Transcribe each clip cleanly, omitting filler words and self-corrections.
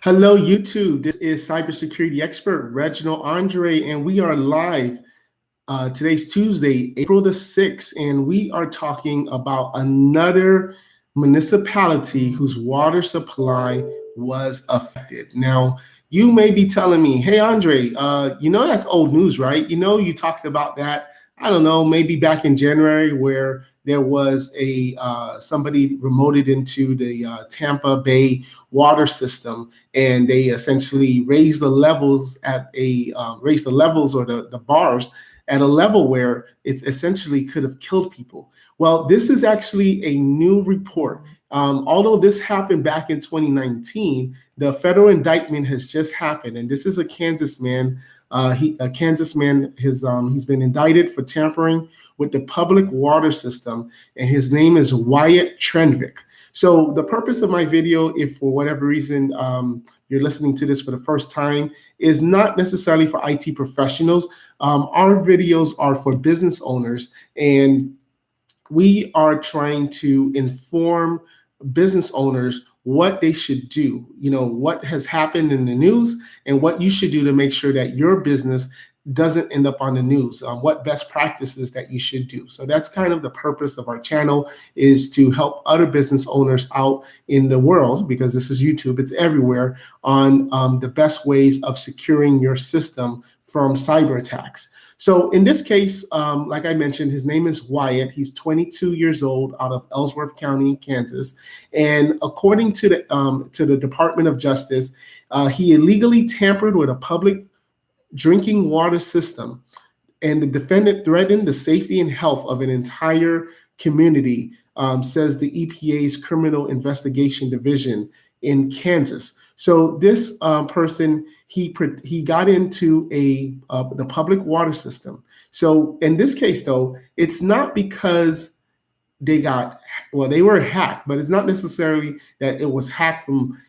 Hello, YouTube. This is cybersecurity expert Reginald Andre, and we are live. Today's Tuesday, April the 6th, and we are talking about another municipality whose water supply was affected. Now, you may be telling me, hey, Andre, that's old news, right? You talked about that, I don't know, maybe back in January where there was somebody remoted into the Tampa Bay water system, and they essentially raised the levels or the bars at a level where it essentially could have killed people. Well, this is actually a new report. Although this happened back in 2019, the federal indictment has just happened, and this is a Kansas man. He's been indicted for tampering with the public water system, and his name is Wyatt Travnichek. So the purpose of my video, if for whatever reason you're listening to this for the first time, is not necessarily for IT professionals. Our videos are for business owners, and we are trying to inform business owners what they should do, what has happened in the news and what you should do to make sure that your business doesn't end up on the news, what best practices that you should do. So that's kind of the purpose of our channel, is to help other business owners out in the world, because this is YouTube, it's everywhere, on the best ways of securing your system from cyber attacks. So in this case, like I mentioned, his name is Wyatt. He's 22 years old, out of Ellsworth County, Kansas. And according to the Department of Justice, he illegally tampered with a public drinking water system, and the defendant threatened the safety and health of an entire community, says the EPA's Criminal Investigation Division in Kansas. So this person, he got into the public water system. So in this case, though, it's not because they were hacked, but it's not necessarily that it was hacked from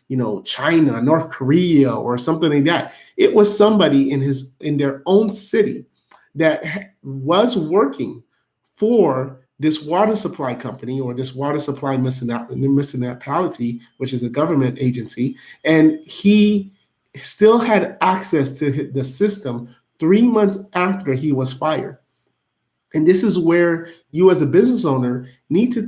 China, North Korea, or something like that. It was somebody in their own city that was working for this water supply company, or this water supply municipality, which is a government agency, and he still had access to the system 3 months after he was fired. And this is where you as a business owner need to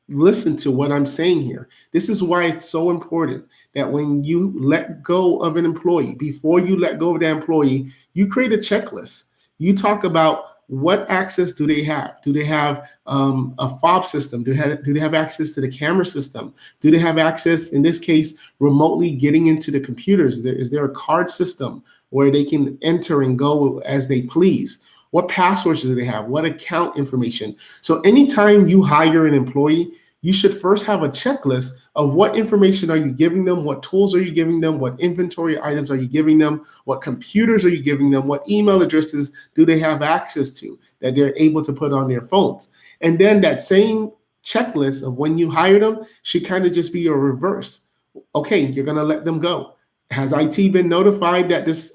listen to what I'm saying here. This is why it's so important that when you let go of an employee, before you let go of that employee, you create a checklist. You talk about what access do they have? Do they have a fob system? Do they have access to the camera system? Do they have access, in this case, remotely getting into the computers? Is there a card system where they can enter and go as they please? What passwords do they have? What account information? So anytime you hire an employee, you should first have a checklist of what information are you giving them, what tools are you giving them, what inventory items are you giving them, what computers are you giving them, what email addresses do they have access to that they're able to put on their phones. And then that same checklist of when you hire them should kind of just be a reverse. Okay, you're going to let them go. Has IT been notified that this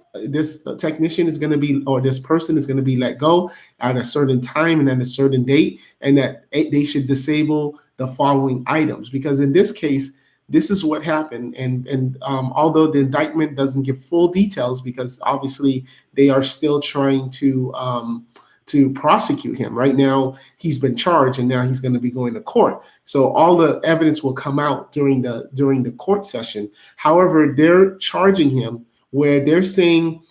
technician is going to be, or this person is going to be let go at a certain time and at a certain date, and that they should disable the following items? Because in this case, this is what happened. And although the indictment doesn't give full details, because obviously they are still trying to prosecute him. Right now, he's been charged, and now he's going to be going to court. So all the evidence will come out during the court session. However, they're charging him where they're saying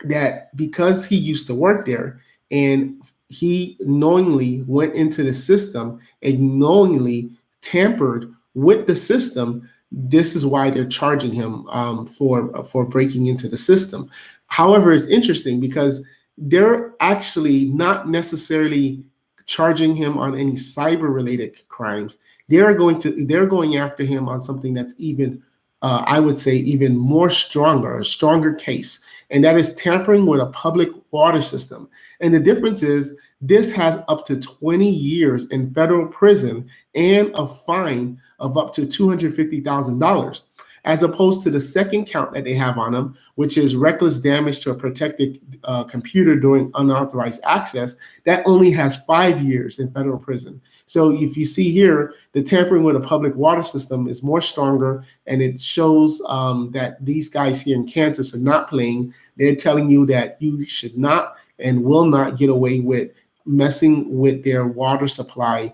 that because he used to work there and he knowingly went into the system and knowingly tampered with the system, this is why they're charging him for breaking into the system. However, it's interesting because they're actually not necessarily charging him on any cyber-related crimes. They're going after him on something that's even, I would say, even more stronger, a stronger case, and that is tampering with a public water system. And the difference is this has up to 20 years in federal prison and a fine of up to $250,000. as opposed to the second count that they have on him, which is reckless damage to a protected computer during unauthorized access. That only has 5 years in federal prison. So if you see here, the tampering with a public water system is more stronger, and it shows that these guys here in Kansas are not playing. They're telling you that you should not and will not get away with messing with their water supply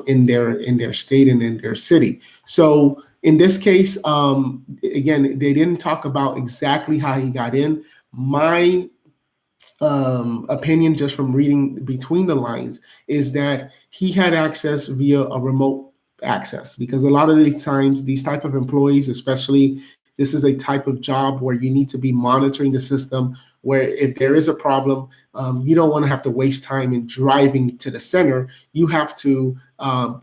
in their state and in their city. So in this case, again, they didn't talk about exactly how he got in. My opinion, just from reading between the lines, is that he had access via a remote access, because a lot of these times, these type of employees, especially, this is a type of job where you need to be monitoring the system, where if there is a problem, you don't want to have to waste time in driving to the center. You have to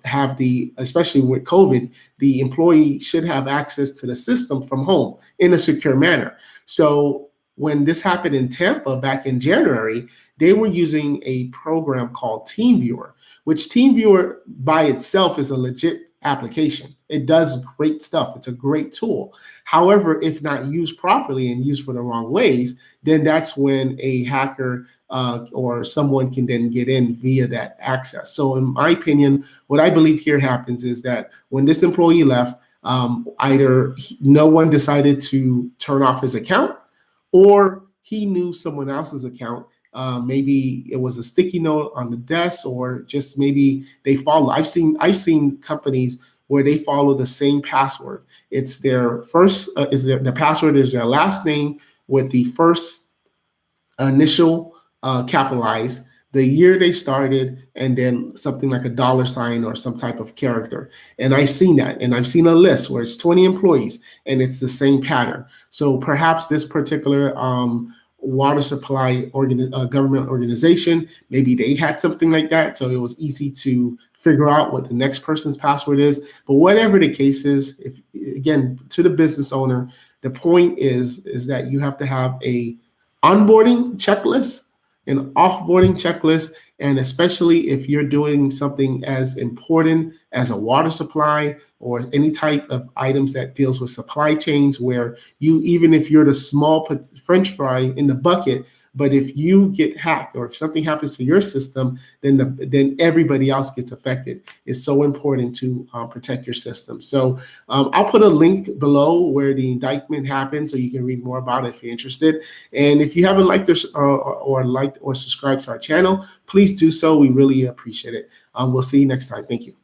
have especially with COVID, the employee should have access to the system from home in a secure manner. So when this happened in Tampa back in January, they were using a program called TeamViewer, which TeamViewer by itself is a legit application. It does great stuff. It's a great tool. However, if not used properly and used for the wrong ways, then that's when a hacker or someone can then get in via that access. So in my opinion, what I believe here happens is that when this employee left, either no one decided to turn off his account, or he knew someone else's account. Maybe it was a sticky note on the desk, or just maybe they follow. I've seen companies where they follow the same password. It's their first, the password is their last name with the first initial capitalized, the year they started, and then something like a $ or some type of character. And I've seen that, and I've seen a list where it's 20 employees and it's the same pattern. So perhaps this particular water supply government organization, maybe they had something like that, so it was easy to figure out what the next person's password is. But whatever the case is, if again, to the business owner, the point is that you have to have a onboarding checklist, an offboarding checklist, and especially if you're doing something as important as a water supply or any type of items that deals with supply chains, where even if you're the small French fry in the bucket, but if you get hacked or if something happens to your system, then everybody else gets affected. It's so important to protect your system. So I'll put a link below where the indictment happened, so you can read more about it if you're interested. And if you haven't liked or subscribed to our channel, please do so. We really appreciate it. We'll see you next time. Thank you.